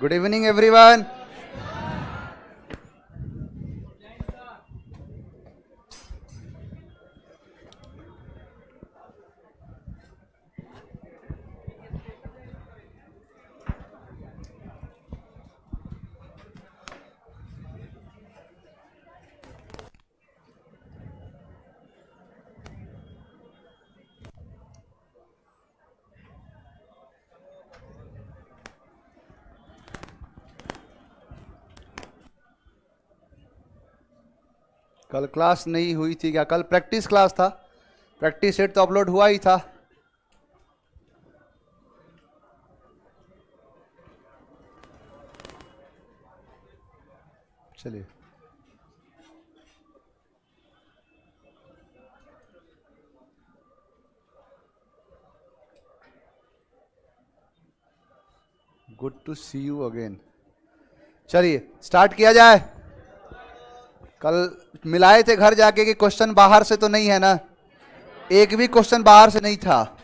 Good evening, everyone. कल class नहीं हुई थी क्या? कल प्रैक्टिस क्लास था, प्रैक्टिस सेट तो अपलोड हुआ ही था। चलिए, good to see you again. चलिए स्टार्ट किया जाए। कल मिलाए थे घर जाके कि क्वेश्चन बाहर से तो नहीं है ना, एक भी क्वेश्चन बाहर से नहीं था।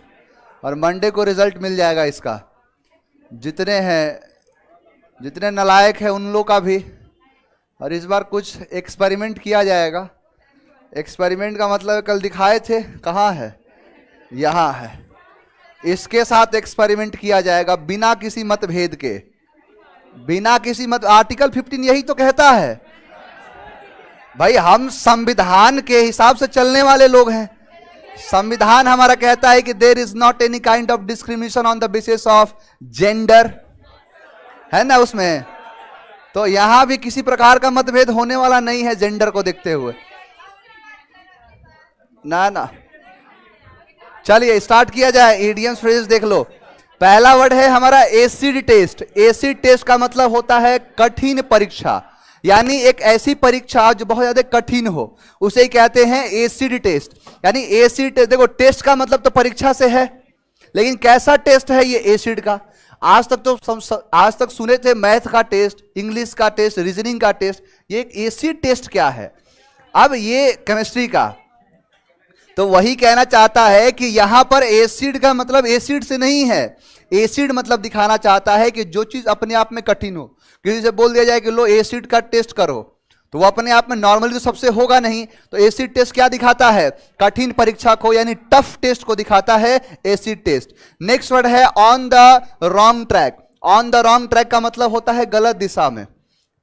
और मंडे को रिजल्ट मिल जाएगा इसका, जितने हैं, जितने नालायक हैं उन लोग का भी। और इस बार कुछ एक्सपेरिमेंट किया जाएगा। एक्सपेरिमेंट का मतलब कल दिखाए थे, कहाँ है? यहाँ है। इसके साथ एक्सपेरिमेंट किया जाएगा बिना किसी मतभेद के, बिना किसी मत। आर्टिकल 15 यही तो कहता है भाई, हम संविधान के हिसाब से चलने वाले लोग हैं। संविधान हमारा कहता है कि there is not any kind of discrimination on the basis of gender, है ना उसमें। तो यहां भी किसी प्रकार का मतभेद होने वाला नहीं है जेंडर को देखते हुए, ना ना। चलिए स्टार्ट किया जाए। इडियम्स फ्रेज देख लो। पहला वर्ड है हमारा एसिड टेस्ट। एसिड टेस्ट का मतलब होता है कठिन परीक्षा, यानी एक ऐसी परीक्षा जो बहुत ज्यादा कठिन हो, उसे कहते हैं एसिड टेस्ट। यानी एसिड, देखो टेस्ट का मतलब तो परीक्षा से है, लेकिन कैसा टेस्ट है ये एसिड का? आज तक सुने थे मैथ का टेस्ट, इंग्लिश का टेस्ट, रीजनिंग का टेस्ट। ये एक एसिड टेस्ट क्या है? अब ये केमिस्ट्री का, तो वही कहना चाहता है कि यहां पर एसिड का मतलब एसिड से नहीं है। एसिड मतलब दिखाना चाहता है कि जो चीज अपने आप में कठिन हो, किसी से बोल दिया जाए कि लो एसिड का टेस्ट करो, तो वो अपने आप में नॉर्मली तो सबसे होगा नहीं। तो एसिड टेस्ट क्या दिखाता है? कठिन परीक्षा को, यानी टफ टेस्ट को दिखाता है एसिड टेस्ट। नेक्स्ट वर्ड है on the wrong track. On the wrong track का मतलब होता है गलत दिशा में।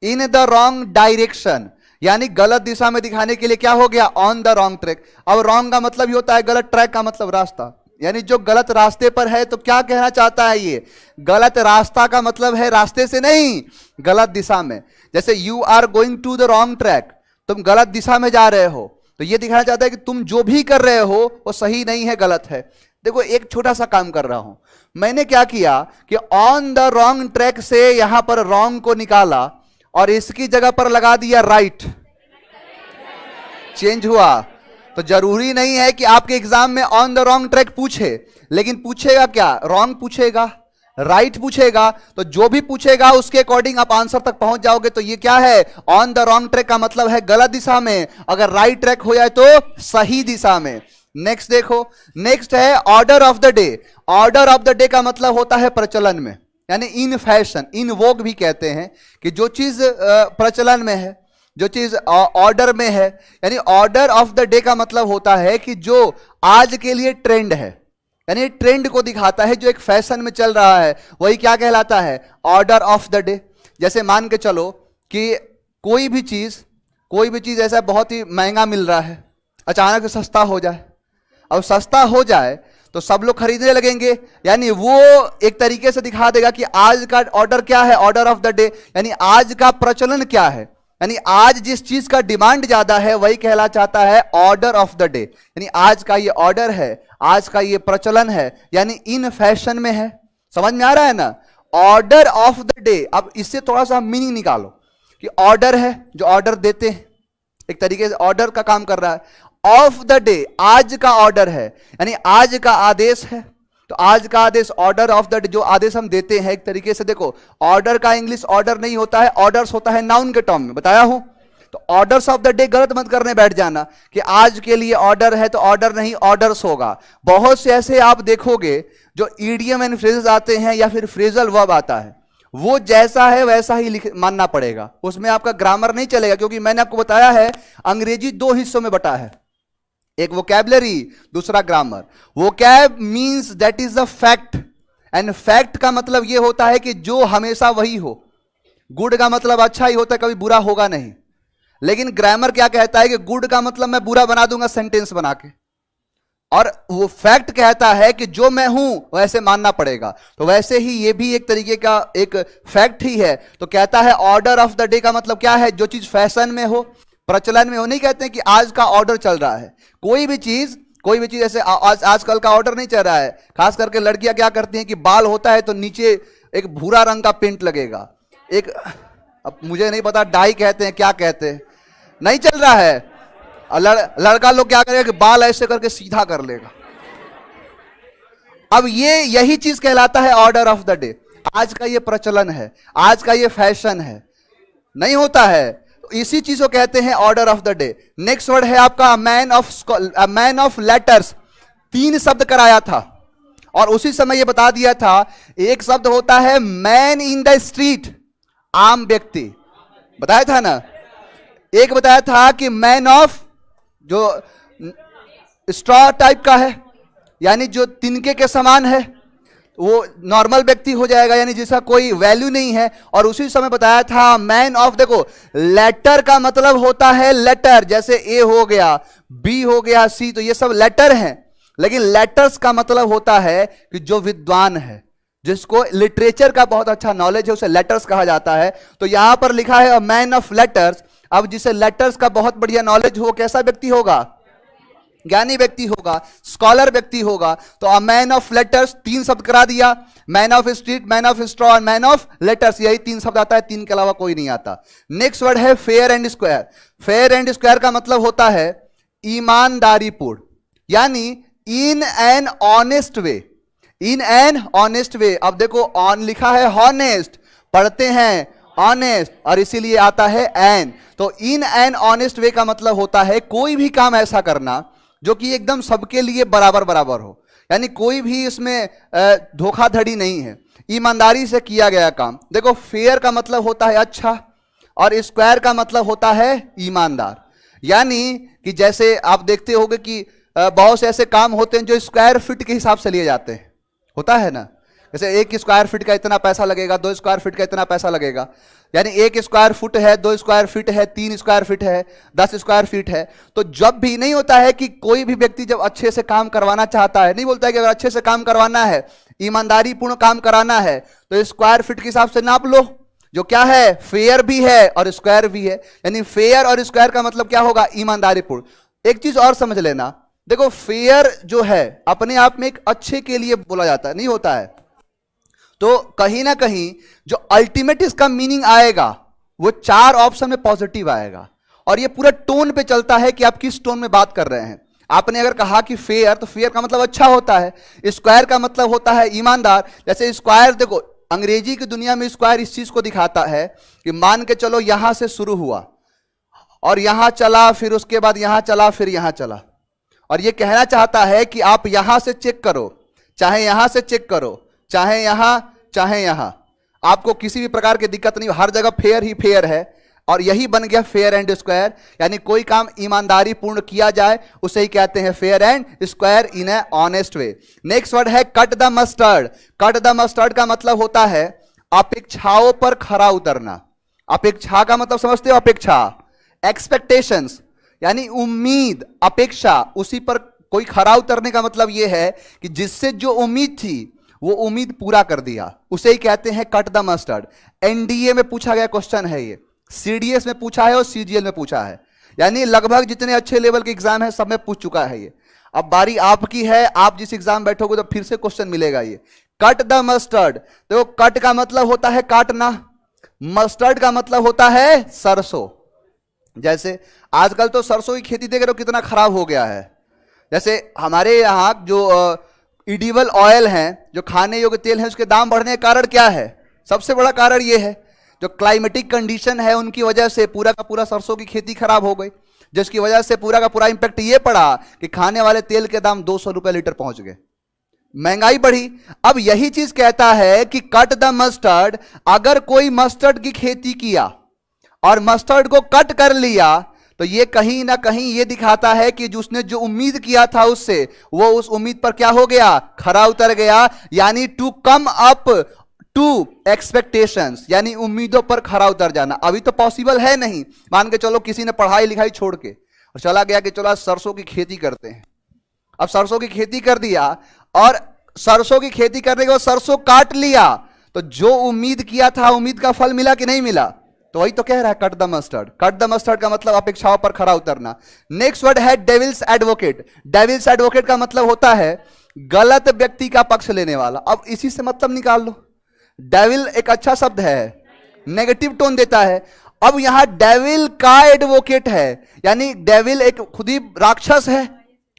इन द रॉन्ग डायरेक्शन, यानी गलत दिशा में दिखाने के लिए क्या हो गया? On the wrong track. अब रॉन्ग का मतलब ही होता है गलत, ट्रैक का मतलब रास्ता, यानी जो गलत रास्ते पर है। तो क्या कहना चाहता है ये? गलत रास्ता का मतलब है रास्ते से नहीं, गलत दिशा में। जैसे you are going to the wrong track, तुम गलत दिशा में जा रहे हो, तो ये दिखाना चाहता है कि तुम जो भी कर रहे हो वो सही नहीं है, गलत है। देखो एक छोटा सा काम कर रहा हूं मैंने, क्या किया कि ऑन द रॉन्ग ट्रैक से यहां पर रॉन्ग को निकाला और इसकी जगह पर लगा दिया राइट। चेंज हुआ। तो जरूरी नहीं है कि आपके एग्जाम में ऑन द रॉन्ग ट्रैक पूछे, लेकिन पूछेगा क्या? रॉन्ग पूछेगा, राइट पूछेगा। तो जो भी पूछेगा उसके अकॉर्डिंग आप आंसर तक पहुंच जाओगे। तो ये क्या है? ऑन द रॉन्ग ट्रैक का मतलब है गलत दिशा में, अगर राइट ट्रैक हो जाए तो सही दिशा में। नेक्स्ट देखो, नेक्स्ट है order of the day. Order of the day का मतलब होता है प्रचलन में, यानी इन फैशन, इन वोग भी कहते हैं कि जो चीज प्रचलन में है, जो चीज ऑर्डर में है। यानी ऑर्डर ऑफ द डे का मतलब होता है कि जो आज के लिए ट्रेंड है, यानी ट्रेंड को दिखाता है, जो एक फैशन में चल रहा है, वही क्या कहलाता है? Order of the day. जैसे मान के चलो कि कोई भी चीज ऐसा बहुत ही महंगा मिल रहा है, अचानक से सस्ता हो जाए। अब सस्ता हो जाए तो सब लोग खरीदने लगेंगे, यानी वो एक तरीके से दिखा देगा कि आज का ऑर्डर क्या है? ऑर्डर ऑफ द डे, यानी आज का प्रचलन क्या है, यानी आज जिस चीज का डिमांड ज्यादा है वही कहला चाहता है ऑर्डर ऑफ द डे। यानी आज का ये ऑर्डर है, आज का ये प्रचलन है, यानी इन फैशन में है। समझ में आ रहा है ना? Order of the day. अब इससे थोड़ा सा मीनिंग निकालो कि ऑर्डर है जो ऑर्डर देते हैं, एक तरीके से ऑर्डर का काम कर रहा है। ऑफ द डे, आज का ऑर्डर है, यानी आज का आदेश है। तो आज का आदेश, ऑर्डर ऑफ द डे, जो आदेश हम देते हैं एक तरीके से। देखो ऑर्डर का इंग्लिश ऑर्डर नहीं होता है, ऑर्डर्स होता है, नाउन के टर्म में बताया हूं। तो ऑर्डर्स ऑफ द डे गलत मत करने बैठ जाना कि आज के लिए ऑर्डर है तो ऑर्डर नहीं, ऑर्डर्स होगा। बहुत से ऐसे आप देखोगे जो ईडियम एंड फ्रेजेस आते हैं या फिर फ्रेजल वर्ब आता है, वो जैसा है वैसा ही मानना पड़ेगा, उसमें आपका ग्रामर नहीं चलेगा, क्योंकि मैंने आपको बताया है अंग्रेजी दो हिस्सों में बटा है, एक वोकैबुलरी, दूसरा grammar. Vocab means that is the fact, and fact का मतलब यह होता है कि जो हमेशा वही हो। गुड का मतलब अच्छा ही होता है, कभी बुरा होगा नहीं। लेकिन ग्रामर क्या कहता है कि गुड का मतलब मैं बुरा बना दूंगा सेंटेंस बना के, और वो फैक्ट कहता है कि जो मैं हूं वैसे मानना पड़ेगा। तो वैसे ही ये भी एक तरीके का एक फैक्ट ही है। तो कहता है ऑर्डर ऑफ द डे का मतलब क्या है, जो चीज फैशन में हो, प्रचलन में हो। नहीं कहते हैं कि आज का ऑर्डर चल रहा है, कोई भी चीज ऐसे आजकल का ऑर्डर नहीं चल रहा है। खास करके लड़कियां क्या करती हैं कि बाल होता है तो नीचे एक भूरा रंग का पेंट लगेगा, एक, अब मुझे नहीं पता डाई कहते हैं क्या कहते हैं, नहीं चल रहा है। लड़का लोग क्या करेगा कि बाल ऐसे करके सीधा कर लेगा। अब यही चीज कहलाता है ऑर्डर ऑफ द डे। आज का ये प्रचलन है, आज का ये फैशन है, नहीं होता है। तो इसी चीज को कहते हैं order of the day. Next word है आपका मैन ऑफ लेटर्स। 3 शब्द कराया था और उसी समय ये बता दिया था, एक शब्द होता है मैन इन द स्ट्रीट, आम व्यक्ति, बताया था ना। एक बताया था कि मैन ऑफ, जो स्ट्रॉ टाइप का है, यानी जो तिनके के समान है, वो नॉर्मल व्यक्ति हो जाएगा, यानी जिसका कोई वैल्यू नहीं है। और उसी समय बताया था मैन ऑफ, देखो लेटर का मतलब होता है लेटर, जैसे ए हो गया, बी हो गया, सी, तो ये सब लेटर हैं। लेकिन लेटर्स का मतलब होता है कि जो विद्वान है, जिसको लिटरेचर का बहुत अच्छा नॉलेज है, उसे लेटर्स कहा जाता है। तो यहां पर लिखा है मैन ऑफ लेटर्स। अब जिसे लेटर्स का बहुत बढ़िया नॉलेज हो, कैसा व्यक्ति होगा, ज्ञानी व्यक्ति होगा, स्कॉलर व्यक्ति होगा। तो अ मैन ऑफ लेटर्स, 3 शब्द करा दिया, man of street, man of straw और मैन ऑफ लेटर्स, यही 3 शब्द आता है, 3 के अलावा कोई नहीं आता। नेक्स्ट वर्ड है fair and square. Fair and square का मतलब होता है ईमानदारी पूर्ण, यानी in an honest way, in an honest way. अब देखो ऑन लिखा है हॉनेस्ट, पढ़ते हैं ऑनेस्ट, और इसीलिए आता है एन। तो इन एन ऑनेस्ट वे का मतलब होता है कोई भी काम ऐसा करना जो कि एकदम सबके लिए बराबर बराबर हो, यानी कोई भी इसमें धोखाधड़ी नहीं है, ईमानदारी से किया गया काम। देखो फेयर का मतलब होता है अच्छा, और स्क्वायर का मतलब होता है ईमानदार। यानी कि जैसे आप देखते होंगे कि बहुत से ऐसे काम होते हैं जो स्क्वायर फीट के हिसाब से लिए जाते हैं, होता है ना। जैसे 1 स्क्वायर फीट का इतना पैसा लगेगा, 2 स्क्वायर फीट का इतना पैसा लगेगा, यानी 1 स्क्वायर फुट है, 2 स्क्वायर फीट है, 3 स्क्वायर फीट है, 10 स्क्वायर फीट है। तो जब भी नहीं होता है कि कोई भी व्यक्ति जब अच्छे से काम करवाना चाहता है, नहीं बोलता है कि अगर अच्छे से काम करवाना है, ईमानदारी पूर्ण काम कराना है, तो स्क्वायर फीट के हिसाब से नाप लो, जो क्या है फेयर भी है और स्क्वायर भी है। यानी फेयर और स्क्वायर का मतलब क्या होगा, ईमानदारी पूर्ण। एक चीज और समझ लेना, देखो फेयर जो है अपने आप में एक अच्छे के लिए बोला जाता है, नहीं होता है। तो कहीं ना कहीं जो अल्टीमेट इसका मीनिंग आएगा वो 4 ऑप्शन में पॉजिटिव आएगा, और ये पूरा टोन पे चलता है कि आप किस टोन में बात कर रहे हैं। आपने अगर कहा कि फेयर, तो फेयर का मतलब अच्छा होता है, स्क्वायर का मतलब होता है ईमानदार। जैसे स्क्वायर, देखो अंग्रेजी की दुनिया में स्क्वायर इस चीज को दिखाता है कि मान के चलो यहां से शुरू हुआ और यहां चला, फिर उसके बाद यहां चला, फिर यहां चला, और ये कहना चाहता है कि आप यहां से चेक करो, चाहे यहां से चेक करो, चाहे यहां चाहे यहां, आपको किसी भी प्रकार की दिक्कत नहीं, हर जगह फेयर ही फेयर है। और यही बन गया फेयर एंड स्क्वायर, यानी कोई काम ईमानदारी पूर्ण किया जाए उसे ही कहते हैं fair and square in a honest way. Next word है cut the mustard. Cut the mustard का मतलब होता है अपेक्षाओं पर खरा उतरना। अपेक्षा का मतलब समझते हो, अपेक्षा, एक्सपेक्टेशंस, यानी उम्मीद, अपेक्षा, उसी पर कोई खरा उतरने का मतलब यह है कि जिससे जो उम्मीद थी वो उम्मीद पूरा कर दिया, उसे ही कहते हैं कट द मस्टर्ड। एनडीए में पूछा गया क्वेश्चन है ये, सीडीएस में पूछा है और सीजीएल में पूछा है, यानी लगभग जितने अच्छे लेवल के एग्जाम है सब में पूछ चुका है ये। अब बारी आपकी है, आप जिस एग्जाम बैठोगे तो फिर से क्वेश्चन मिलेगा ये, कट द मस्टर्ड। देखो कट का मतलब होता है काटना, मस्टर्ड का मतलब होता है सरसों। जैसे आजकल तो सरसों की खेती देख रहे हो कितना खराब हो गया है। जैसे हमारे यहाँ जो एडिबल ऑयल हैं, जो खाने योग्य तेल है, उसके दाम बढ़ने का कारण क्या है? सबसे बड़ा कारण यह है जो क्लाइमेटिक कंडीशन है उनकी वजह से पूरा का पूरा सरसों की खेती खराब हो गई, जिसकी वजह से पूरा का पूरा इंपैक्ट ये पड़ा कि खाने वाले तेल के दाम 200 रुपए लीटर पहुंच गए। महंगाई बढ़ी। अब यही चीज कहता है कि कट द मस्टर्ड, अगर कोई मस्टर्ड की खेती किया और मस्टर्ड को कट कर लिया, तो ये कहीं ना कहीं ये दिखाता है कि उसने जो उम्मीद किया था उससे, वो उस उम्मीद पर क्या हो गया, खरा उतर गया। यानी to come up to expectations, यानी उम्मीदों पर खरा उतर जाना। अभी तो पॉसिबल है नहीं। मान के चलो किसी ने पढ़ाई लिखाई छोड़ के और चला गया कि चलो आज सरसों की खेती करते हैं। अब सरसों की खेती कर दिया और सरसों की खेती करने के बाद सरसों काट लिया, तो जो उम्मीद किया था उम्मीद का फल मिला कि नहीं मिला? तो वही तो कह रहा है cut the mustard. Cut the mustard का मतलब अपेक्षाओं पर खरा उतरना। नेक्स्ट वर्ड है डेविल्स एडवोकेट। डेविल्स एडवोकेट का मतलब होता है गलत व्यक्ति का पक्ष लेने वाला। अब इसी से मतलब निकाल लो। डेविल एक अच्छा शब्द है, नेगेटिव टोन देता है। अब यहां डेविल का एडवोकेट है, यानी डेविल एक खुद ही राक्षस है।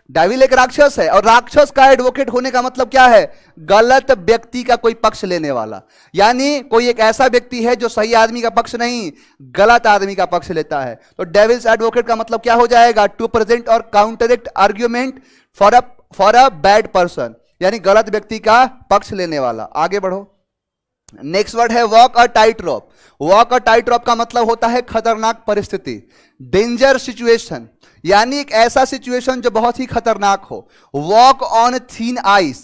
डेविल एक राक्षस है और राक्षस का एडवोकेट होने का मतलब क्या है? गलत व्यक्ति का कोई पक्ष लेने वाला। यानी कोई एक ऐसा व्यक्ति है जो सही आदमी का पक्ष नहीं, गलत आदमी का पक्ष लेता है। तो डेविल्स एडवोकेट का मतलब क्या हो जाएगा? टू प्रेजेंट और counteract argument for a bad person, यानी गलत व्यक्ति का पक्ष लेने वाला। आगे बढ़ो। नेक्स्ट वर्ड है walk a tightrope. Walk a tightrope का मतलब होता है खतरनाक परिस्थिति, डेंजर सिचुएशन, यानी एक ऐसा सिचुएशन जो बहुत ही खतरनाक हो। वॉक ऑन थीन आइस,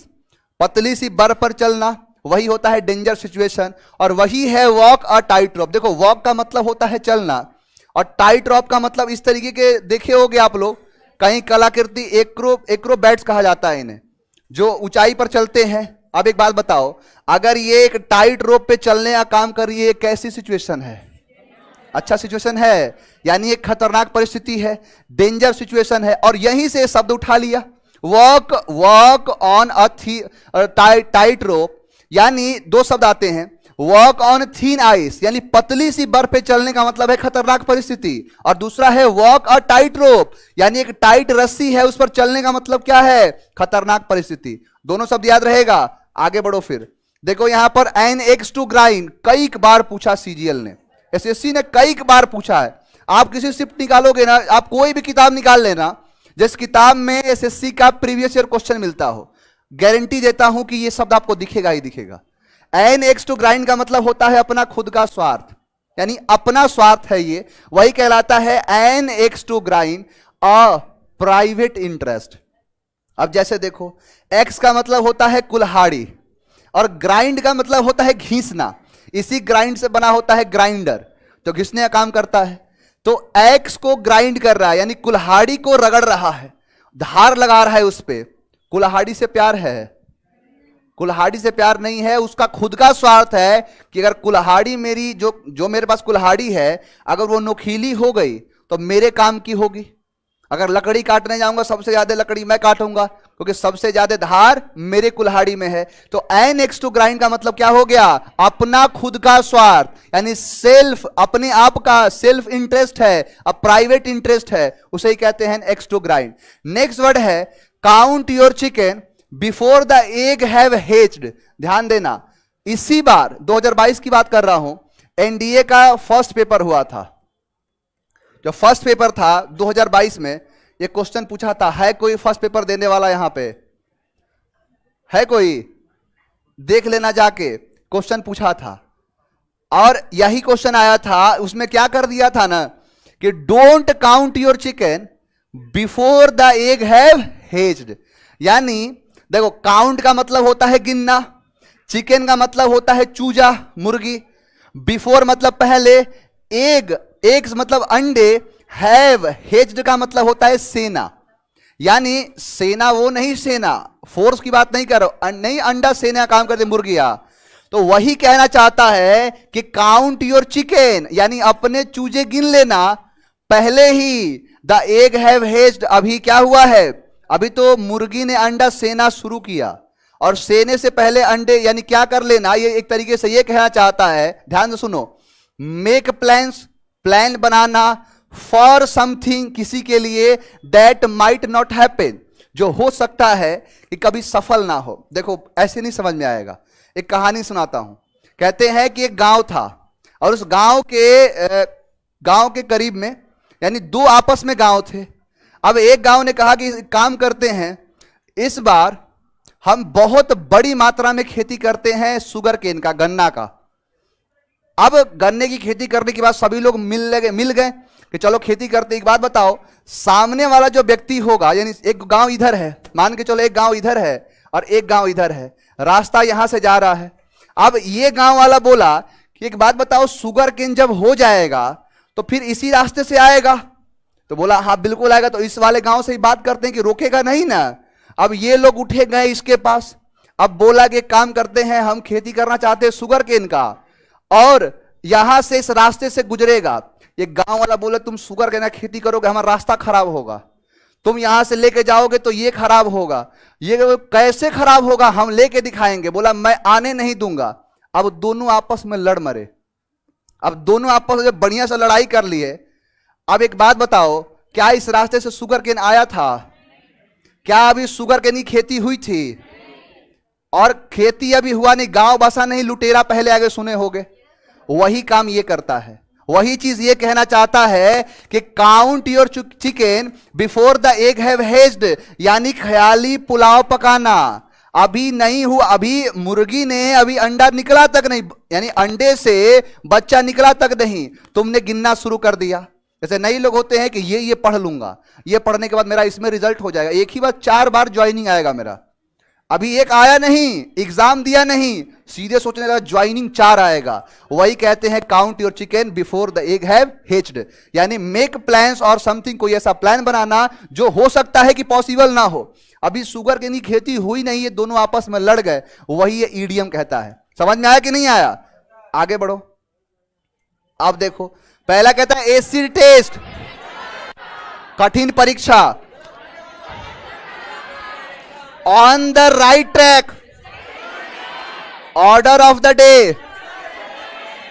पतली सी बर्फ पर चलना, वही होता है डेंजर सिचुएशन, और वही है वॉक अ टाइट रोप। देखो वॉक का मतलब होता है चलना, और टाइट रोप का मतलब इस तरीके के देखे होगे आप लोग, कहीं कलाकृति एक्रोबैट्स कहा जाता है इन्हें, जो ऊंचाई पर चलते हैं। अब एक बात बताओ, अगर ये एक टाइट रोप पे चलने का काम कर रही है, कैसी सिचुएशन है? अच्छा सिचुएशन है, यानी एक खतरनाक परिस्थिति है, डेंजर सिचुएशन है। और यहीं से शब्द उठा लिया, वॉक ऑन अ टाइट रोप, यानी दो शब्द आते हैं। वॉक ऑन थीन आइस, यानी पतली सी बर्फ पे चलने का मतलब है खतरनाक परिस्थिति, और दूसरा है वॉक अ टाइट रोप, यानी एक टाइट रस्सी है उस पर चलने का मतलब क्या है? खतरनाक परिस्थिति। दोनों शब्द याद रहेगा। आगे बढ़ो। फिर देखो यहां पर एन एक्स टू ग्राइंड कई बार पूछा सीजीएल ने, एसएससी ने कई बार पूछा है। आप किसी शिफ्ट निकालोगे ना, आप कोई भी किताब निकाल लेना जिस किताब में एसएससी का प्रीवियस ईयर क्वेश्चन मिलता हो, गारंटी देता हूं कि यह शब्द आपको दिखेगा ही दिखेगा। एन एक्स टू ग्राइंड का मतलब होता है अपना खुद का स्वार्थ, यानी अपना स्वार्थ है ये, वही कहलाता है an axe to grind a private interest. अब जैसे देखो, एक्स का मतलब होता है कुल्हाड़ी और ग्राइंड का मतलब होता है घीसना। इसी ग्राइंड से बना होता है ग्राइंडर, जो घिसने का काम करता है। तो एक्स को ग्राइंड कर रहा है, यानी कुल्हाड़ी को रगड़ रहा है, धार लगा रहा है उस पे। कुल्हाड़ी से प्यार है? कुल्हाड़ी से प्यार नहीं है, उसका खुद का स्वार्थ है कि अगर कुल्हाड़ी मेरी जो मेरे पास कुल्हाड़ी है, अगर वो नुकीली हो गई तो मेरे काम की होगी। अगर लकड़ी काटने जाऊंगा सबसे ज्यादा लकड़ी मैं काटूंगा, क्योंकि सबसे ज्यादा धार मेरे कुल्हाड़ी में है। तो एन एक्स टू ग्राइंड का मतलब क्या हो गया? अपना खुद का स्वार्थ, यानी सेल्फ, अपने आप का सेल्फ इंटरेस्ट है, अब प्राइवेट इंटरेस्ट है, उसे ही कहते हैं axe to grind. Next word है count your chicken before the egg have hatched. ध्यान देना, इसी बार 2022 की बात कर रहा हूं, एनडीए का फर्स्ट पेपर हुआ था। जो फर्स्ट पेपर था 2022 में, ये क्वेश्चन पूछा था। है कोई फर्स्ट पेपर देने वाला यहां पे? है कोई? देख लेना जाके, क्वेश्चन पूछा था और यही क्वेश्चन आया था। उसमें क्या कर दिया था ना कि don't count your chicken before the egg have hatched. यानी देखो, काउंट का मतलब होता है गिनना, चिकन का मतलब होता है चूजा, मुर्गी, बिफोर मतलब पहले, एग्स मतलब अंडे, हैव हेज्ड का मतलब होता है सेना। यानी सेना वो नहीं, सेना फोर्स की बात नहीं कर रहा, नहीं अंडा सेना काम करते मुर्गियां। तो वही कहना चाहता है कि काउंट योर चिकन, यानी अपने चूजे गिन लेना पहले ही। द एग हैव हेज्ड, अभी क्या हुआ है? अभी तो मुर्गी ने अंडा सेना शुरू किया, और सेने से पहले अंडे, यानी क्या कर लेना। ये एक तरीके से ये कहना चाहता है, ध्यान से सुनो, make plans, plan banana, for something, किसी के लिए, दैट माइट नॉट हैपन, जो हो सकता है कि कभी सफल ना हो। देखो ऐसे नहीं समझ में आएगा, एक कहानी सुनाता हूं। कहते हैं कि एक गांव था और उस गांव के करीब में, यानी दो आपस में गांव थे। अब एक गांव ने कहा कि काम करते हैं, इस बार हम बहुत बड़ी मात्रा में खेती करते हैं शुगर केन का, गन्ना का। अब गन्ने की खेती करने के बाद सभी लोग मिल गए कि चलो खेती करते। एक बात बताओ, सामने वाला जो व्यक्ति होगा, यानी एक गांव इधर है, मान के चलो एक गांव इधर है और एक गांव इधर है, रास्ता यहां से जा रहा है। अब ये गांव वाला बोला कि एक बात बताओ, शुगर केन जब हो जाएगा तो फिर इसी रास्ते से आएगा? तो बोला हाँ बिल्कुल आएगा। तो इस वाले गांव से ही बात करते हैं कि रोकेगा नहीं ना। अब ये लोग उठे गए इसके पास, अब बोला कि काम करते हैं, हम खेती करना चाहते हैं शुगर केन का, और यहां से इस रास्ते से गुजरेगा। ये गांव वाला बोला तुम शुगर केन का खेती करोगे, हमारा रास्ता खराब होगा, तुम यहां से लेके जाओगे तो ये खराब होगा। ये कैसे खराब होगा, हम लेके दिखाएंगे। बोला मैं आने नहीं दूंगा। अब दोनों आपस में लड़ मरे। अब दोनों आपस में बढ़िया से लड़ाई कर लिए। अब एक बात बताओ, क्या इस रास्ते से शुगर केन आया था? क्या अभी शुगर केन की खेती हुई थी? और खेती अभी हुआ नहीं, गांव बसा नहीं, लुटेरा पहले आगे सुने होगे। वही काम ये करता है, वही चीज ये कहना चाहता है कि count your chicken before the egg have hedged, यानी ख्याली पुलाव पकाना। अभी नहीं हुआ, अभी मुर्गी ने अभी अंडा निकला तक नहीं, यानी अंडे से बच्चा निकला तक नहीं, तुमने गिनना शुरू कर दिया। जैसे नई लोग होते हैं कि ये पढ़ लूंगा, ये पढ़ने के बाद मेरा इसमें रिजल्ट हो जाएगा, एक ही बार 4 बार ज्वाइनिंग आएगा मेरा। अभी एक आया नहीं, एग्जाम दिया नहीं, सीधे सोचने लगा ज्वाइनिंग 4 आएगा। वही कहते हैं count your chicken before the egg have hatched, यानी मेक प्लान्स और समथिंग, कोई ऐसा प्लान बनाना जो हो सकता है कि पॉसिबल ना हो। अभी शुगर केन की खेती हुई नहीं है, दोनों आपस में लड़ गए, वही ये ईडीएम कहता है। समझ में आया कि नहीं आया? आगे बढ़ो। अब देखो, पहला कहता है एसिड टेस्ट, कठिन परीक्षा, on the right track, order of the day,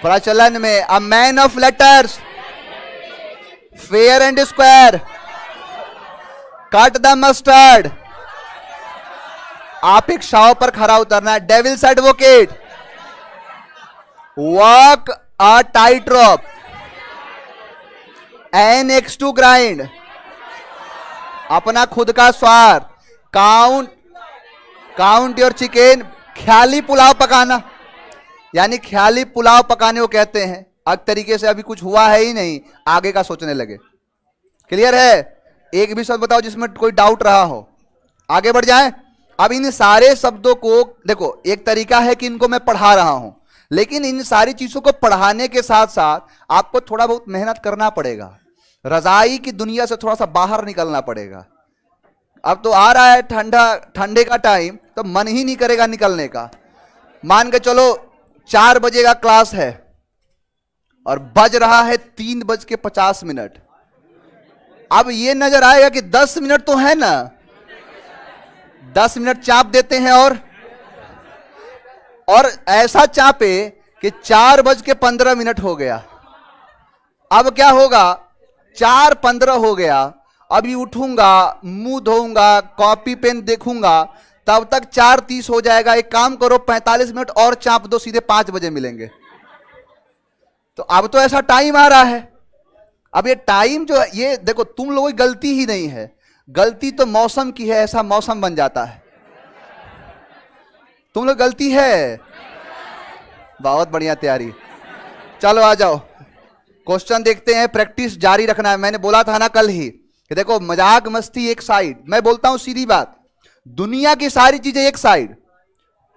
प्रचलन में, a man of letters, fair and square, cut the mustard, अपेक्षाओं पर खरा उतरना, devil's advocate, walk a tight rope, an axe to grind, अपना खुद का स्वार्थ, काउंट योर चिकन, ख्याली पुलाव पकाना, यानी ख्याली पुलाव पकाने को कहते हैं। अब तरीके से अभी कुछ हुआ है ही नहीं, आगे का सोचने लगे। क्लियर है? एक भी शब्द बताओ जिसमें कोई डाउट रहा हो, आगे बढ़ जाएं। अब इन सारे शब्दों को देखो, एक तरीका है कि इनको मैं पढ़ा रहा हूं, लेकिन इन सारी चीजों को पढ़ाने के साथ साथ आपको थोड़ा बहुत मेहनत करना पड़ेगा, रजाई की दुनिया से थोड़ा सा बाहर निकलना पड़ेगा। अब तो आ रहा है ठंडे का टाइम, तो मन ही नहीं करेगा निकलने का। मान के चलो 4 बजे का क्लास है और बज रहा है 3:50। अब ये नजर आएगा कि 10 मिनट तो है ना, 10 मिनट चाप देते हैं और ऐसा चापे कि 4:15 हो गया। अब क्या होगा, 4:15 हो गया, अभी उठूंगा, मुंह धोऊंगा, कॉपी पेन देखूंगा, तब तक 4:30 हो जाएगा। एक काम करो, 45 मिनट और चाप दो, सीधे 5 बजे मिलेंगे। तो अब तो ऐसा टाइम आ रहा है। अब ये टाइम जो है, ये देखो, तुम लोगों की गलती ही नहीं है, गलती तो मौसम की है, ऐसा मौसम बन जाता है। तुम लोग गलती है। बहुत बढ़िया तैयारी, चलो आ जाओ, क्वेश्चन देखते हैं। प्रैक्टिस जारी रखना है। मैंने बोला था ना कल ही कि देखो, मजाक मस्ती एक साइड, मैं बोलता हूं सीधी बात, दुनिया की सारी चीजें एक साइड।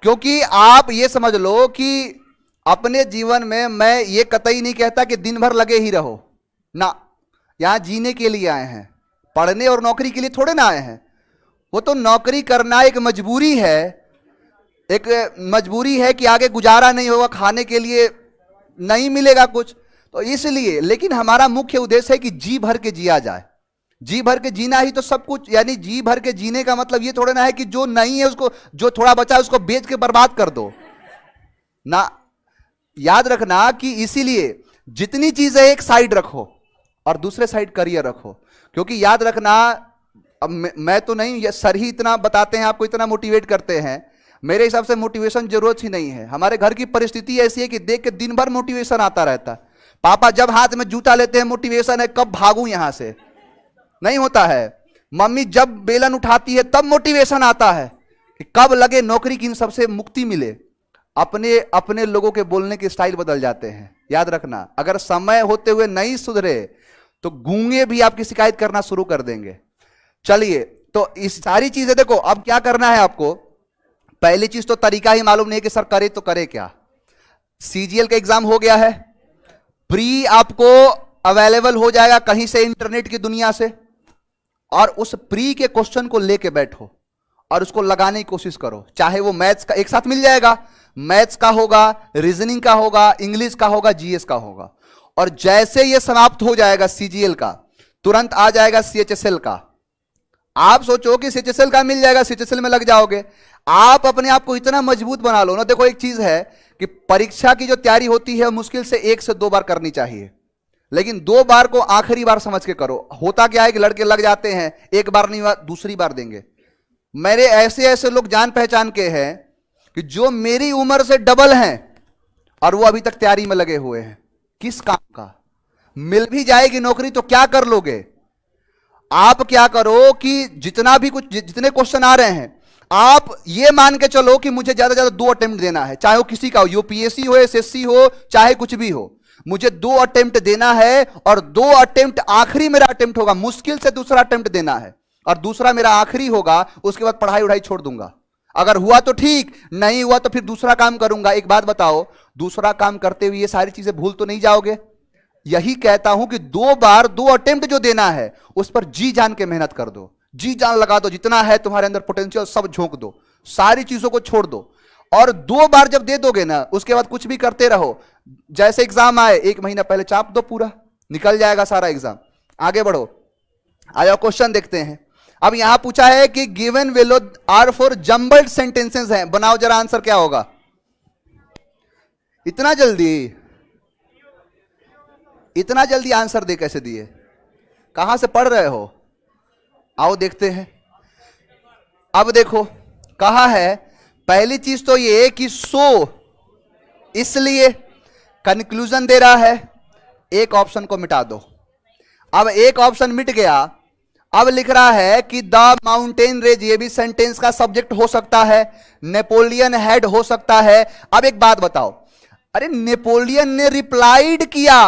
क्योंकि आप ये समझ लो कि अपने जीवन में मैं ये कतई नहीं कहता कि दिन भर लगे ही रहो ना, यहां जीने के लिए आए हैं, पढ़ने और नौकरी के लिए थोड़े ना आए हैं। वो तो नौकरी करना एक मजबूरी है, एक मजबूरी है कि आगे गुजारा नहीं होगा, खाने के लिए नहीं मिलेगा कुछ, तो इसलिए। लेकिन हमारा मुख्य उद्देश्य है कि जी भर के जिया जाए। जी भर के जीना ही तो सब कुछ, यानी जी भर के जीने का मतलब ये थोड़ा ना है कि जो नहीं है उसको, जो थोड़ा बचा है उसको बेच के बर्बाद कर दो ना। याद रखना कि इसीलिए जितनी चीजें एक साइड रखो और दूसरे साइड करियर रखो। क्योंकि याद रखना, अब मैं तो नहीं, ये सर ही इतना बताते हैं, आपको इतना मोटिवेट करते हैं, मेरे हिसाब से मोटिवेशन जरूरत ही नहीं है। हमारे घर की परिस्थिति ऐसी है कि देख के दिन भर मोटिवेशन आता रहता है। पापा जब हाथ में जूता लेते हैं, मोटिवेशन है कब भागूं यहां से, नहीं होता है। मम्मी जब बेलन उठाती है तब मोटिवेशन आता है कि कब लगे नौकरी की इन सबसे मुक्ति मिले, अपने अपने लोगों के बोलने के स्टाइल बदल जाते हैं। याद रखना, अगर समय होते हुए नहीं सुधरे तो गूंगे भी आपकी शिकायत करना शुरू कर देंगे। चलिए, तो इस सारी चीजें देखो, अब क्या करना है आपको। पहली चीज तो तरीका ही मालूम नहीं कि सर करे तो करे क्या। सीजीएल का एग्जाम हो गया है, प्री आपको अवेलेबल हो जाएगा कहीं से, इंटरनेट की दुनिया से, और उस प्री के क्वेश्चन को लेके बैठो और उसको लगाने की कोशिश करो। चाहे वो मैथ्स का एक साथ मिल जाएगा, मैथ्स का होगा, रीजनिंग का होगा, इंग्लिश का होगा, जीएस का होगा। और जैसे ये समाप्त हो जाएगा सीजीएल का, तुरंत आ जाएगा सीएचएसएल का। आप सोचो कि सीएचएसएल का मिल जाएगा, सीएचएसएल में लग जाओगे। आप अपने आप को इतना मजबूत बना लो ना। देखो, एक चीज है कि परीक्षा की जो तैयारी होती है मुश्किल से 1 से 2 बार करनी चाहिए, लेकिन 2 बार को आखिरी बार समझ के करो। होता क्या है कि लड़के लग जाते हैं, एक बार नहीं हुआ दूसरी बार देंगे। मेरे ऐसे ऐसे लोग जान पहचान के हैं कि जो मेरी उम्र से डबल हैं और वो अभी तक तैयारी में लगे हुए हैं। किस काम का? मिल भी जाएगी नौकरी तो क्या कर लोगे? आप क्या करो कि जितना भी कुछ, जितने क्वेश्चन आ रहे हैं, आप ये मान के चलो कि मुझे ज्यादा ज्यादा 2 अटेम्प्ट देना है, चाहे वो किसी का हो, यूपीएससी हो, एसएससी हो, चाहे कुछ भी हो। मुझे 2 अटेम्प्ट देना है और 2 अटेम्प्ट आखिरी मेरा अटेम्प्ट होगा। मुश्किल से दूसरा अटेम्प्ट देना है और दूसरा मेरा आखिरी होगा। उसके बाद पढ़ाई उढ़ाई छोड़ दूंगा। अगर हुआ तो ठीक, नहीं हुआ तो फिर दूसरा काम करूंगा। एक बात बताओ, दूसरा काम करते हुए ये सारी चीजें भूल तो नहीं जाओगे? यही कहता हूं कि 2 बार 2 अटेम्प्ट जो देना है उस पर जी जान के मेहनत कर दो, जी जान लगा दो। जितना है तुम्हारे अंदर पोटेंशियल सब झोंक दो, सारी चीजों को छोड़ दो। और 2 बार जब दे दोगे ना, उसके बाद कुछ भी करते रहो। जैसे एग्जाम आए 1 महीना पहले चाप दो, पूरा निकल जाएगा सारा एग्जाम। आगे बढ़ो, आ जाओ, क्वेश्चन देखते हैं। अब यहां पूछा है कि given below are four jumbled sentences हैं, बनाओ जरा आंसर क्या होगा। इतना जल्दी, इतना जल्दी आंसर दे कैसे दिए? कहां से पढ़ रहे हो? आओ देखते हैं। अब देखो, कहा है पहली चीज तो ये कि सो, इसलिए कंक्लूजन दे रहा है। एक ऑप्शन को मिटा दो। अब एक ऑप्शन मिट गया। अब लिख रहा है कि द माउंटेन रेंज, ये भी सेंटेंस का सब्जेक्ट हो सकता है, नेपोलियन हैड हो सकता है। अब एक बात बताओ, अरे नेपोलियन ने रिप्लाइड किया,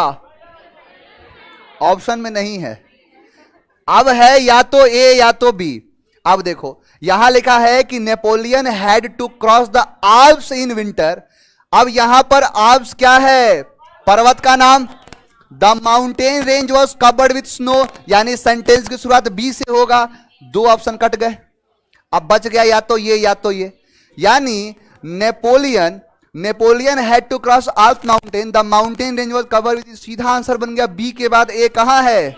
ऑप्शन में नहीं है। अब है या तो ए या तो बी। अब देखो, यहां लिखा है कि Napoleon had to cross the Alps in winter. अब यहां पर आल्प्स क्या है? पर्वत का नाम। The mountain range was covered with snow, यानी सेंटेंस की शुरुआत बी से होगा। 2 ऑप्शन कट गए। अब बच गया या तो ये या तो ये, यानी Napoleon had to cross Alps mountain, the mountain range was covered with. सीधा आंसर बन गया बी के बाद ए कहां है?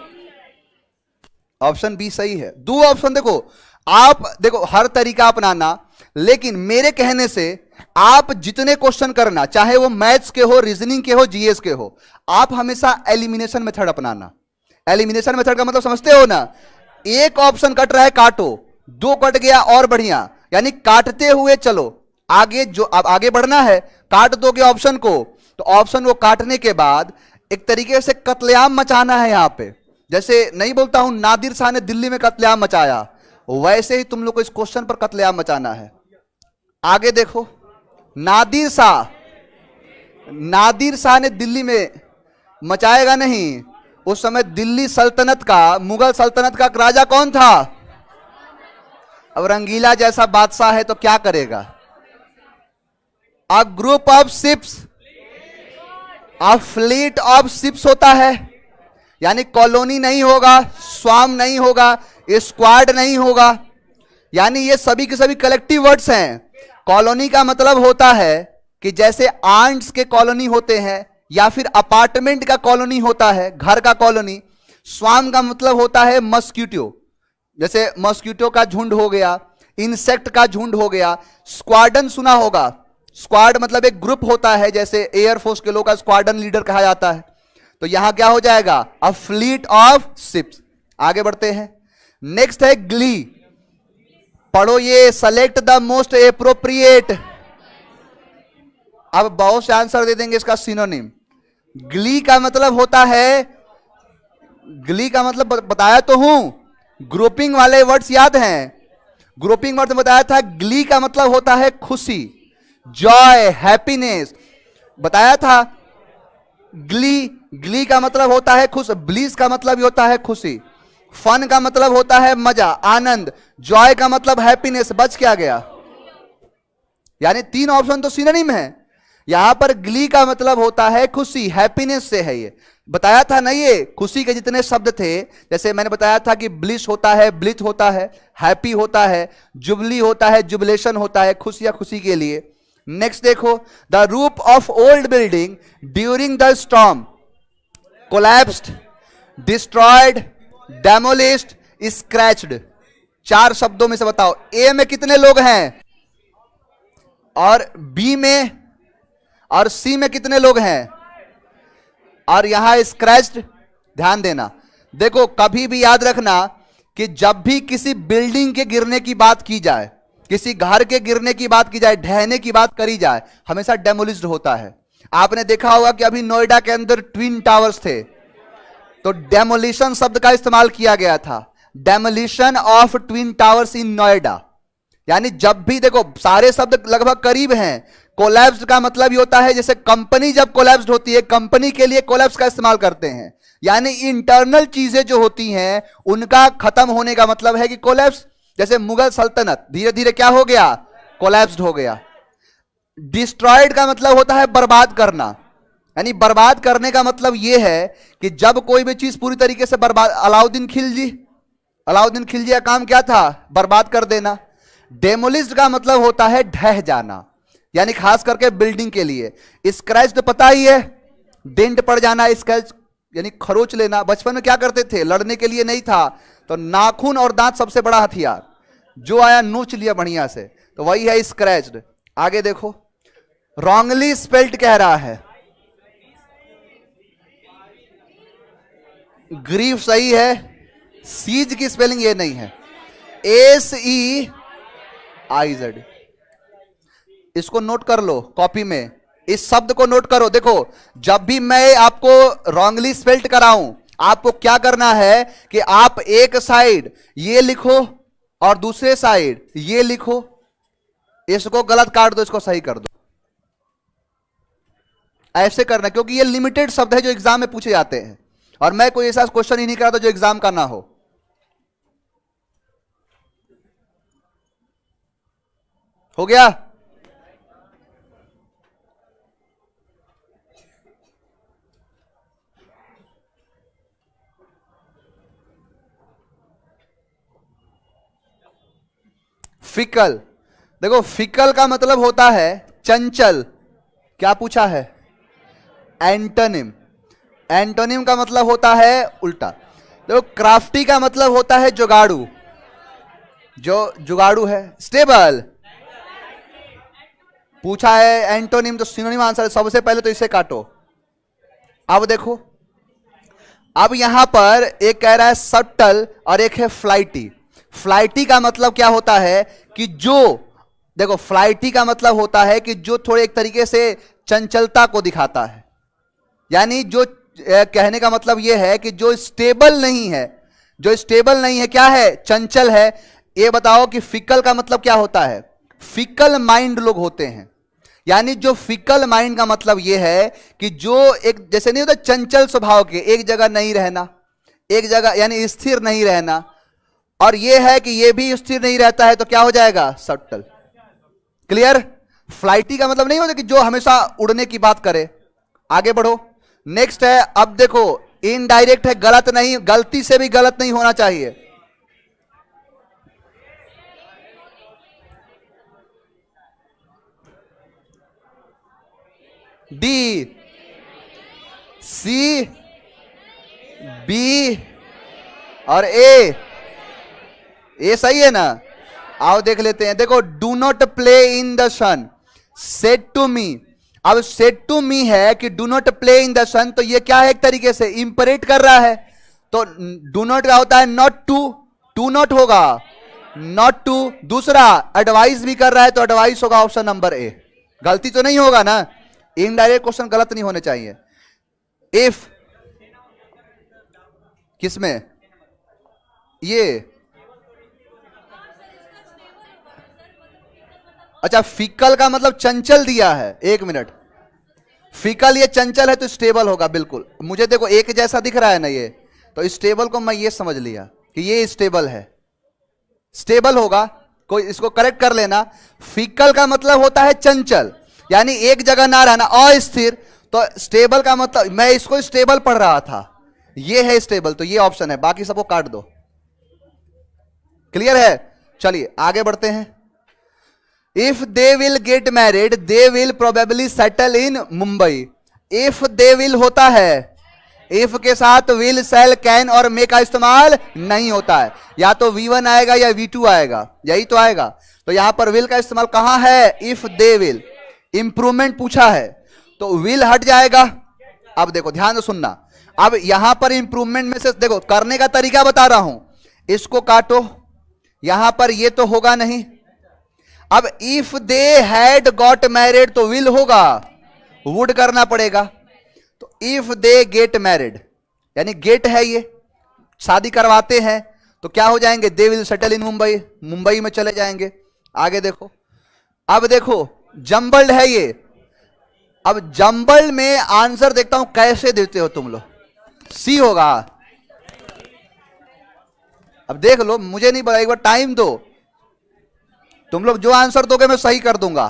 ऑप्शन बी सही है। 2 ऑप्शन देखो, आप देखो हर तरीका अपनाना, लेकिन मेरे कहने से आप जितने क्वेश्चन करना, चाहे वो मैथ्स के हो, रीजनिंग के हो, जीएस के हो, आप हमेशा एलिमिनेशन मेथड अपनाना। एलिमिनेशन मेथड का मतलब समझते हो ना? एक ऑप्शन कट रहा है, काटो। 2 कट गया और बढ़िया, यानी काटते हुए चलो आगे। जो अब आगे बढ़ना है, काट दोगे ऑप्शन को, तो ऑप्शन को काटने के बाद एक तरीके से कत्लेआम मचाना है। यहां पे जैसे नहीं बोलता हूं नादिर शाह ने दिल्ली में कत्लेआम मचाया, वैसे ही तुम लोग को इस क्वेश्चन पर कत्लेआम मचाना है। आगे देखो, नादिर शाह ने दिल्ली में मचाएगा नहीं। उस समय दिल्ली सल्तनत का, मुगल सल्तनत का राजा कौन था? अब रंगीला जैसा बादशाह है तो क्या करेगा? A group of ships, a fleet of ships होता है, यानी कॉलोनी नहीं होगा, स्वाम नहीं होगा, स्क्वाड नहीं होगा, यानी ये सभी के सभी कलेक्टिव वर्ड्स हैं। कॉलोनी का मतलब होता है कि जैसे आंट्स के कॉलोनी होते हैं या फिर अपार्टमेंट का कॉलोनी होता है, घर का कॉलोनी। स्वाम का मतलब होता है मस्क्यूटो, जैसे मस्क्यूटो का झुंड हो गया, इंसेक्ट का झुंड हो गया। स्क्वाडन सुना होगा, स्क्वाड मतलब एक ग्रुप होता है, जैसे एयरफोर्स के लोग का स्क्वाडन लीडर कहा जाता है। तो यहां क्या हो जाएगा? A fleet of ships. आगे बढ़ते हैं, नेक्स्ट है ग्ली। पढ़ो ये, सेलेक्ट द मोस्ट एप्रोप्रिएट। अब बहुत से आंसर दे देंगे इसका सिनोनिम। ग्ली का मतलब होता है, ग्ली का मतलब बताया तो हूं, ग्रुपिंग वाले वर्ड्स याद हैं। ग्रुपिंग वर्ड में बताया था ग्ली का मतलब होता है खुशी, जॉय, हैप्पीनेस। बताया था ग्ली का मतलब होता है खुश, ब्लिस का मतलब भी होता है खुशी, फन का मतलब होता है मजा, आनंद, जॉय का मतलब हैप्पीनेस। बच क्या गया? यानी 3 ऑप्शन तो सिनोनिम है। यहां पर ग्ली का मतलब होता है खुशी, हैप्पीनेस से है ये। बताया था ना, ये खुशी के जितने शब्द थे, जैसे मैंने बताया था कि ब्लिस होता है, ब्लिथ होता है, हैप्पी होता है, जुबली होता है, जुबलेशन होता है, खुश या खुशी के लिए। नेक्स्ट देखो, the roof of old building during the storm collapsed, destroyed, demolished, scratched. 4 शब्दों में से बताओ, ए में कितने लोग हैं और बी में और सी में कितने लोग हैं, और यहां स्क्रैच्ड। ध्यान देना, देखो कभी भी याद रखना कि जब भी किसी बिल्डिंग के गिरने की बात की जाए, किसी घर के गिरने की बात की जाए, ढहने की बात करी जाए, हमेशा डेमोलिश्ड होता है। आपने देखा होगा कि अभी नोएडा के अंदर ट्विन टावर्स थे, तो डेमोलिशन शब्द का इस्तेमाल किया गया था, डेमोलिशन ऑफ ट्विन टावर्स इन नोएडा। यानी जब भी देखो, सारे शब्द लगभग करीब हैं। कोलैप्स का मतलब ये होता है, जैसे कंपनी जब कोलैप्स होती है, कंपनी के लिए कोलैप्स का इस्तेमाल करते हैं। यानी इंटरनल चीजें जो होती हैं उनका खत्म होने का मतलब है कि कोलैप्स। जैसे मुगल सल्तनत धीरे धीरे क्या हो गया, कोलैप्स्ड हो गया। डिस्ट्रॉयड का मतलब होता है बर्बाद करना, यानी बर्बाद करने का मतलब यह है कि जब कोई भी चीज पूरी तरीके से बर्बाद, अलाउद्दीन खिलजी का काम क्या था, बर्बाद कर देना। डेमोलिश्ड का मतलब होता है ढह जाना, यानी खास करके बिल्डिंग के लिए। स्क्रैच तो पता ही है, डेंट पड़ जाना, स्क्रैच यानी खरोच लेना। बचपन में क्या करते थे, लड़ने के लिए नहीं था तो नाखून और दांत सबसे बड़ा हथियार, जो आया नोच लिया बढ़िया से, तो वही है स्क्रैच्ड। आगे देखो, रॉन्गली स्पेल्ड कह रहा है, ग्रीफ सही है, सीज की स्पेलिंग ये नहीं है, SEIZ। इसको नोट कर लो कॉपी में, इस शब्द को नोट करो। देखो, जब भी मैं आपको रॉन्गली स्पेल्ड कराऊं, आपको क्या करना है कि आप एक साइड ये लिखो और दूसरे साइड ये लिखो, इसको गलत काट दो, इसको सही कर दो। ऐसे करना, क्योंकि ये लिमिटेड शब्द है जो एग्जाम में पूछे जाते हैं, और मैं कोई ऐसा क्वेश्चन ही नहीं कराता जो एग्जाम का ना हो। हो गया? फिकल, देखो फिकल का मतलब होता है चंचल। क्या पूछा है, एंटोनिम। एंटोनिम का मतलब होता है उल्टा। देखो क्राफ्टी का मतलब होता है जुगाड़ू, जो जुगाड़ू है। स्टेबल पूछा है, एंटोनिम तो सिनोनिम आंसर है। सबसे पहले तो इसे काटो। अब देखो, अब यहां पर एक कह रहा है सटल और एक है फ्लाइटी। फ्लाइटी का मतलब क्या होता है कि जो, देखो फ्लाइटी का मतलब होता है कि जो थोड़े एक तरीके से चंचलता को दिखाता है, यानी जो कहने का मतलब यह है कि जो स्टेबल नहीं है, जो स्टेबल नहीं है क्या है, चंचल है। ये बताओ कि फिकल का मतलब क्या होता है, फिकल माइंड लोग होते हैं। यानी जो फिकल माइंड का मतलब यह है कि जो एक, जैसे नहीं होता चंचल स्वभाव के, एक जगह नहीं रहना, एक जगह यानी स्थिर नहीं रहना, और यह है कि यह भी स्थिर नहीं रहता है, तो क्या हो जाएगा, सटल। क्लियर? फ्लाइटी का मतलब नहीं होता कि जो हमेशा उड़ने की बात करे। आगे बढ़ो, नेक्स्ट है। अब देखो, इनडायरेक्ट है, गलत नहीं, गलती से भी गलत नहीं होना चाहिए। डी, सी, बी और ए सही है ना? आओ देख लेते हैं। देखो, do not play in the sun, said to me. अब सेड टू मी है कि do not play in the sun, तो ये क्या है, एक तरीके से इंपरेट कर रहा है। तो डू नॉट का होता है नॉट टू, टू नॉट होगा नॉट टू। दूसरा एडवाइस भी कर रहा है, तो एडवाइस होगा ऑप्शन नंबर ए। गलती तो नहीं होगा ना, इनडायरेक्ट क्वेश्चन गलत नहीं होने चाहिए। इफ किसमें, ये अच्छा, फीकल का मतलब चंचल दिया है, एक मिनट, फीकल ये चंचल है तो स्टेबल होगा बिल्कुल। मुझे देखो एक जैसा दिख रहा है ना ये, तो स्टेबल को मैं ये समझ लिया कि ये स्टेबल है, स्टेबल होगा, कोई इसको करेक्ट कर लेना। फीकल का मतलब होता है चंचल, यानी एक जगह ना रहना, अस्थिर। तो स्टेबल का मतलब, मैं इसको स्टेबल पढ़ रहा था, ये है स्टेबल, तो ये ऑप्शन है, बाकी सबको काट दो। क्लियर है? चलिए आगे बढ़ते हैं। If they will get married they will probably settle in Mumbai. If they will होता है, इफ के साथ विल, सेल, कैन और मे का इस्तेमाल नहीं होता है। या तो V1 आएगा या V2 आएगा, यही तो आएगा। तो यहां पर विल का इस्तेमाल कहां है? If they will. इंप्रूवमेंट पूछा है तो विल हट जाएगा। अब देखो ध्यान से सुनना, अब यहां पर इंप्रूवमेंट में से देखो करने का तरीका बता रहा हूं, इसको काटो, यहां पर ये तो होगा नहीं। अब if they had got married तो विल होगा, वुड करना पड़ेगा। तो इफ दे गेट मैरिड, यानी गेट है ये, शादी करवाते हैं, तो क्या हो जाएंगे? They will settle in Mumbai, Mumbai में चले जाएंगे। आगे देखो, अब देखो जंबल्ड है ये। अब जंबल्ड में आंसर देखता हूं कैसे देते हो तुम लोग, सी होगा। अब देख लो, मुझे नहीं पता, एक बार टाइम दो, तुम लोग जो आंसर दोगे मैं सही कर दूंगा।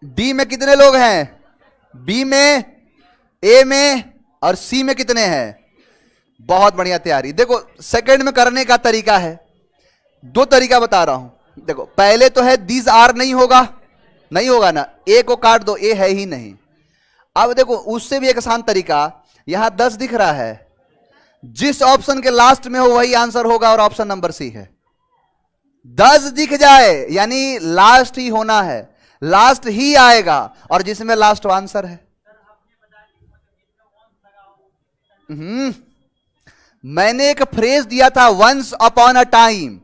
डी में कितने लोग हैं? बी में, ए में और सी में कितने हैं? बहुत बढ़िया तैयारी। देखो सेकंड में करने का तरीका है, दो तरीका बता रहा हूं। देखो पहले तो है दीज आर, नहीं होगा, नहीं होगा ना, ए को काट दो, ए है ही नहीं। अब देखो उससे भी एक आसान तरीका, यहां 10 दिख रहा है, जिस ऑप्शन के लास्ट में हो वही आंसर होगा, और ऑप्शन नंबर सी है। 10 दिख जाए यानी लास्ट ही होना है, लास्ट ही आएगा, और जिसमें लास्ट आंसर है। मैंने एक फ्रेज दिया था, वंस अपॉन अ टाइम,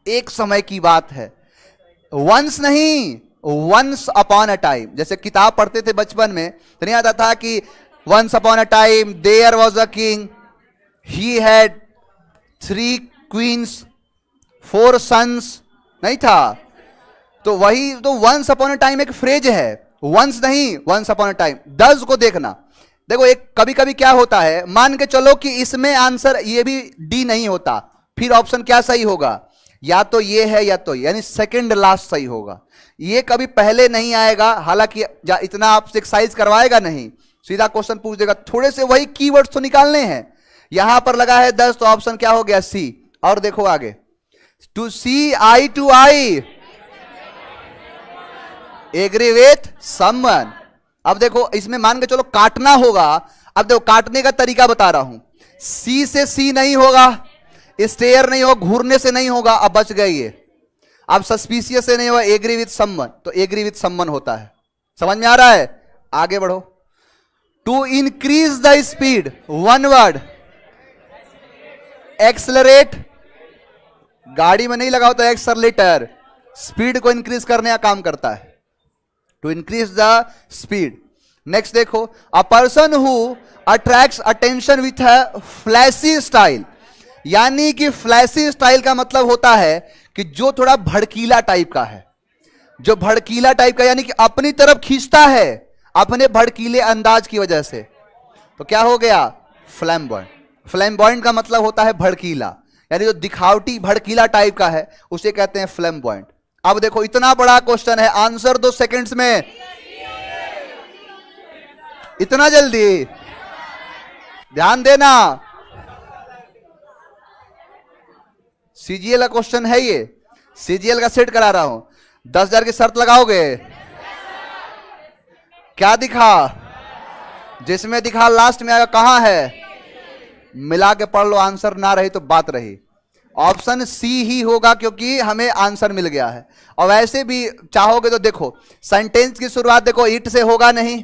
एक समय की बात है, वंस नहीं, वंस अपॉन अ टाइम। जैसे किताब पढ़ते थे बचपन में, तो नहीं आता था कि once upon a time there was a king, he had 3 queens 4 sons, नहीं था? तो वही तो वंस अपॉन अ टाइम एक फ्रेज है, वंस नहीं, वंस अपॉन अ टाइम। 10 को देखना, देखो एक कभी कभी क्या होता है, मान के चलो कि इसमें आंसर ये भी डी नहीं होता, फिर ऑप्शन क्या सही होगा? या तो ये है या तो, यानी सेकंड लास्ट सही होगा। ये कभी पहले नहीं आएगा, हालांकि इतना आपसे एक्सरसाइज करवाएगा नहीं, सीधा क्वेश्चन पूछ देगा। थोड़े से वही कीवर्ड्स तो निकालने हैं। यहां पर लगा है 10, तो ऑप्शन क्या हो गया? सी। और देखो आगे, to see eye to eye, agree with someone. अब देखो इसमें मान के चलो काटना होगा। अब देखो काटने का तरीका बता रहा हूं, सी से सी नहीं होगा, स्टेयर नहीं होगा, घूरने से नहीं होगा, अब बच गए ये। अब सस्पिशियस से नहीं होगा, एग्री विथ समवन, तो एग्री विथ समवन होता है। समझ में आ रहा है? आगे बढ़ो। To increase the speed, one word, accelerate, गाड़ी में नहीं लगा होता एक्सलरेटर, स्पीड को इंक्रीज करने का काम करता है, to increase the speed. Next देखो, a person who attracts attention with a flashy style, यानी कि फ्लैशी स्टाइल का मतलब होता है कि जो थोड़ा भड़कीला टाइप का है, जो भड़कीला टाइप का, यानी कि अपनी तरफ खींचता है अपने भड़कीले अंदाज की वजह से, तो क्या हो गया? फ्लैम्बॉयंट। फ्लैम्बॉयंट का मतलब होता है भड़कीला, यानी जो दिखावटी भड़कीला टाइप का है उसे कहते हैं फ्लैम्बॉयंट। अब देखो इतना बड़ा क्वेश्चन है, आंसर 2 सेकंड्स में, इतना जल्दी ध्यान देना। सीजीएल का क्वेश्चन है ये, सीजीएल का सेट करा रहा हूं। 10,000 की शर्त लगाओगे? क्या दिखा? जिसमें दिखा लास्ट में आएगा, कहां है? मिला के पढ़ लो, आंसर ना रही तो बात रही। ऑप्शन सी ही होगा क्योंकि हमें आंसर मिल गया है। और वैसे भी चाहोगे तो देखो, सेंटेंस की शुरुआत देखो, इट से होगा नहीं,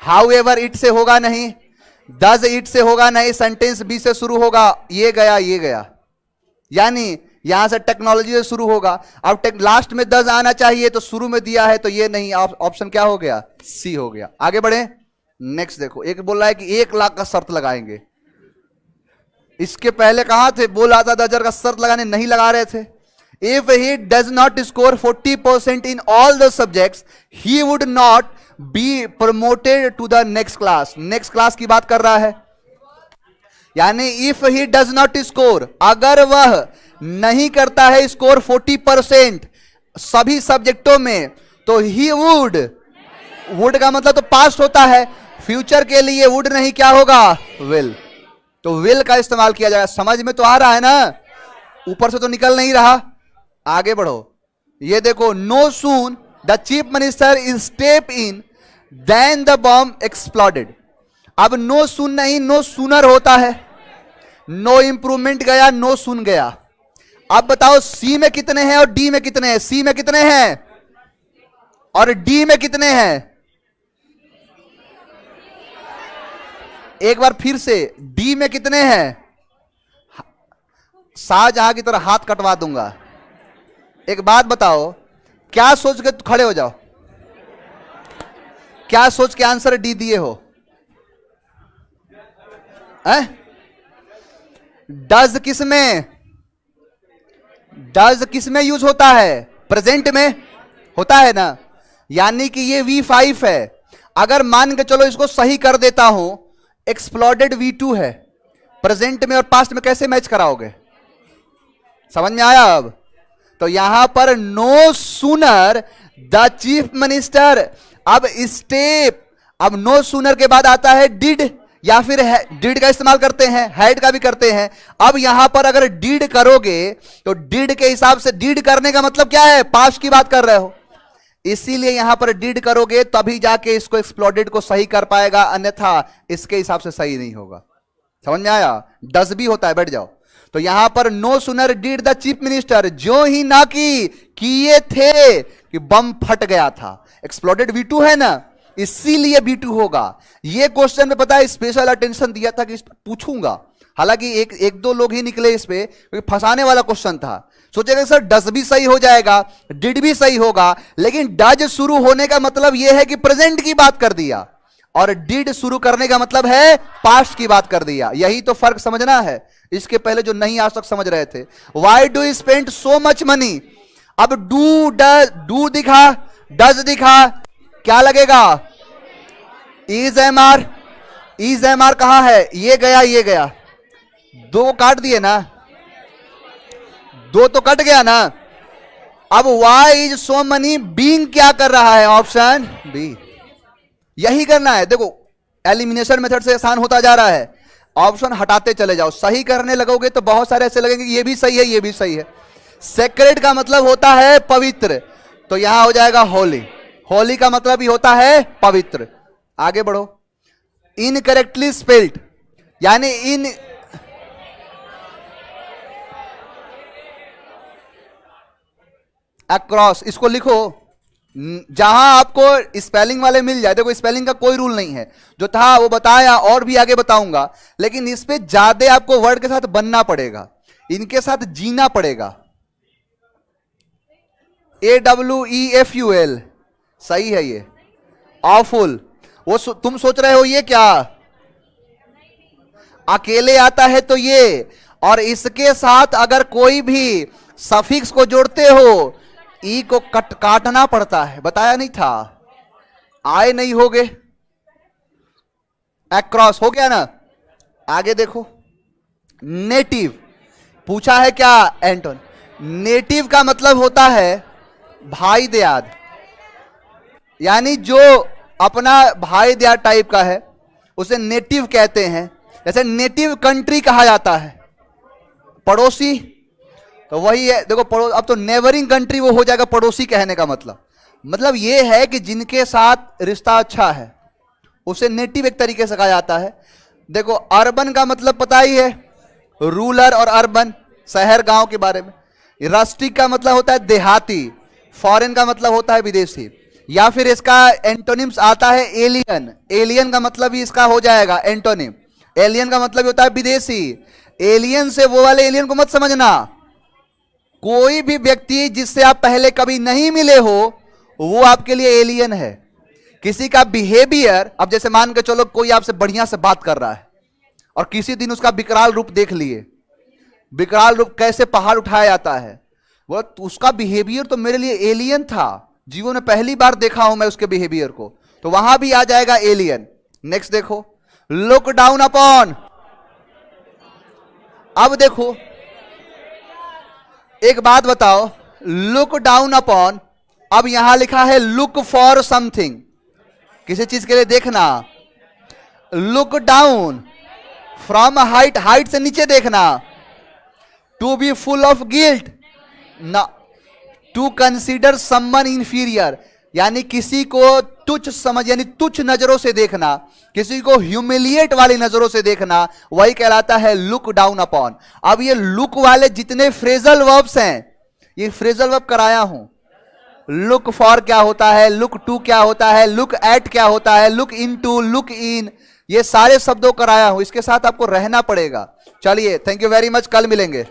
हाउएवर इट से होगा नहीं, डज इट से होगा नहीं, सेंटेंस बी से शुरू होगा, ये गया ये गया, यानी यहां से टेक्नोलॉजी से शुरू होगा। अब लास्ट में डज आना चाहिए, तो शुरू में दिया है तो ये नहीं, ऑप्शन क्या हो गया? सी हो गया। आगे बढ़े। नेक्स्ट देखो, एक बोल रहा है कि 1 लाख का शर्त लगाएंगे। इसके पहले कहां थे? बोला था 10,000 का शर्त लगाने नहीं लगा रहे थे। If he does not score 40% in all the subjects, he would not be promoted to the next class. Next class की बात कर रहा है, यानी if he does not score, अगर वह नहीं करता है स्कोर 40% सभी सब्जेक्टों में, तो he would का मतलब तो पास्ट होता है, फ्यूचर के लिए would नहीं क्या होगा, will. तो will का इस्तेमाल किया जाएगा. समझ में तो आ रहा है ना, ऊपर से तो निकल नहीं रहा. आगे बढ़ो. ये देखो, no soon the chief minister is step in then the bomb exploded. अब नो सून नहीं, नो सूनर होता है. नो इंप्रूवमेंट गया, नो सून गया. अब बताओ सी में कितने हैं और डी में कितने हैं? सी में कितने हैं और डी में कितने हैं? एक बार फिर से, डी में कितने हैं? शाहजहां की तरह हाथ कटवा दूंगा. एक बात बताओ, क्या सोच के खड़े हो जाओ, क्या सोच के आंसर डी दिए हो? डज किस में यूज होता है? प्रेजेंट में होता है ना, यानी कि ये V5 है. अगर मान के चलो इसको सही कर देता हूं, एक्सप्लोडेड V2 है. प्रेजेंट में और पास्ट में कैसे मैच कराओगे? समझ में आया? अब तो यहां पर no sooner the chief minister. अब स्टेप, अब नो सूनर के बाद आता है डिड, या फिर डिड का इस्तेमाल करते हैं, हैड का भी करते हैं. अब यहां पर अगर डिड करोगे तो डिड के हिसाब से, डिड करने का मतलब क्या है? पास्ट की बात कर रहे हो, इसीलिए यहां पर डिड करोगे तभी जाके इसको एक्सप्लोडेड को सही कर पाएगा, अन्यथा इसके हिसाब से सही नहीं होगा. समझ में आया? डज भी होता है, बैठ जाओ. तो यहां पर no sooner did the chief minister, जो ही ना किए थे कि बम फट गया था. एक्सप्लोडेड V2 है ना, इसीलिए V2 होगा. ये क्वेश्चन में पता है स्पेशल अटेंशन दिया था कि इस पर पूछूंगा. हालांकि एक दो लोग ही निकले इस पे, क्योंकि फंसाने वाला क्वेश्चन था. सोचेगा सर डज भी सही हो जाएगा, डिड भी सही होगा, लेकिन डज शुरू होने का मतलब यह है कि प्रेजेंट की बात कर दिया, और डिड शुरू करने का मतलब है पास्ट की बात कर दिया. यही तो फर्क समझना है, इसके पहले जो नहीं आज तक समझ रहे थे. Why do you spend so much money. अब डू दिखा, डज दिखा, क्या लगेगा? इज एम आर कहां है? ये गया, दो काट दिए ना, दो तो कट गया ना. अब why is so money, being क्या कर रहा है? Option B. यही करना है. देखो एलिमिनेशन मेथड से आसान होता जा रहा है, ऑप्शन हटाते चले जाओ. सही करने लगोगे तो बहुत सारे ऐसे लगेंगे कि ये भी सही है, ये भी सही है. सेक्रेड का मतलब होता है पवित्र, तो यहां हो जाएगा होली. होली का मतलब ही होता है पवित्र. आगे बढ़ो. इनकरेक्टली स्पेल्ड, यानी इन अक्रॉस, इसको लिखो जहां आपको स्पेलिंग वाले मिल जाए. देखो स्पेलिंग का कोई रूल नहीं है, जो था वो बताया और भी आगे बताऊंगा, लेकिन इस पे ज्यादा आपको वर्ड के साथ बनना पड़ेगा, इनके साथ जीना पड़ेगा. AWEFUL सही है ये. ऑफुल, वो तुम सोच रहे हो ये क्या अकेले आता है तो ये, और इसके साथ अगर कोई भी सफिक्स को जोड़ते हो, ई को काटना पड़ता है. बताया नहीं था? आए नहीं होगे. अक्रॉस हो गया ना. आगे देखो. नेटिव पूछा है क्या? एंटोन. नेटिव का मतलब होता है भाई दयाद, यानी जो अपना भाई दयाद टाइप का है उसे नेटिव कहते हैं. जैसे नेटिव कंट्री कहा जाता है, पड़ोसी, तो वही है. देखो अब तो नेबरिंग कंट्री वो हो जाएगा पड़ोसी कहने का मतलब ये है कि जिनके साथ रिश्ता अच्छा है उसे नेटिव एक तरीके से कहा जाता है. देखो अर्बन का मतलब पता ही है, रूरल और अर्बन, शहर गांव के बारे में. रस्टिक का मतलब होता है देहाती. फॉरेन का मतलब होता है विदेशी. या फिर इसका एंटोनिम्स आता है एलियन. एलियन का मतलब ही इसका हो जाएगा एंटोनिम. एलियन का मतलब होता है विदेशी. एलियन से वो वाले एलियन को मत समझना, कोई भी व्यक्ति जिससे आप पहले कभी नहीं मिले हो वो आपके लिए एलियन है. किसी का बिहेवियर, अब जैसे मान के चलो कोई आपसे बढ़िया से बात कर रहा है और किसी दिन उसका विकराल रूप देख लिए. विकराल रूप कैसे पहाड़ उठाया जाता है, वो उसका बिहेवियर तो मेरे लिए एलियन था, जीवन में पहली बार देखा हूं मैं उसके बिहेवियर को, तो वहां भी आ जाएगा एलियन। नेक्स्ट देखो, लुक डाउन अपॉन। अब देखो एक बात बताओ, लुक डाउन अपॉन, अब यहां लिखा है लुक फॉर समथिंग, किसी चीज के लिए देखना। Look down from height, height से नीचे देखना। To be full of guilt ना, टू कंसीडर समवन इंफीरियर, यानी किसी को तुच्छ समझ, यानी तुच्छ नजरों से देखना, किसी को ह्यूमिलिएट वाली नजरों से देखना, वही कहलाता है लुक डाउन अपॉन। अब ये लुक वाले जितने फ्रेजल वर्ब्स हैं, ये फ्रेजल वर्ब कराया हूं। लुक फॉर क्या होता है, लुक टू क्या होता है, लुक एट क्या होता है, look in to, look in, ये सारे शब्दों कराया हूं। इसके साथ आपको रहना पड़ेगा। चलिए, थैंक यू वेरी मच, कल मिलेंगे।